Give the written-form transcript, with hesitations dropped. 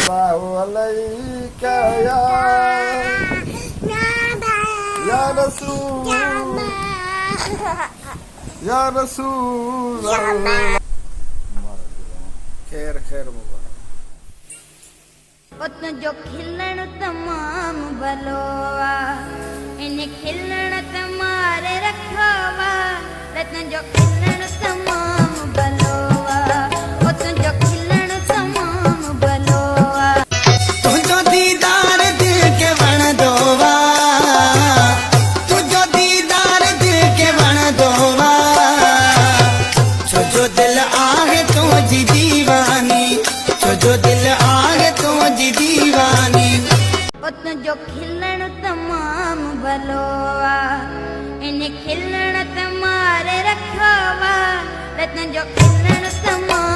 सल्लल्लाहु अलैका या रसूल या रसूल खैर खैर मुबारक उत जो खिलण तमाम भलो इन खिलण तमारे रखवा रत्न जो खिलण तमाम भलो उत जो खिलण तमाम भलो तुझो दीदार दिल के वण दोवा तुझो दीदार दिल के वण दोवा छोजो दिल आहे तुझी दीवानी छोजो दिल आहे तुझी दीवानी उत जो खिलण तमाम भलो इन खिलण तमारे रखवा रत्न जो खिलण तमाम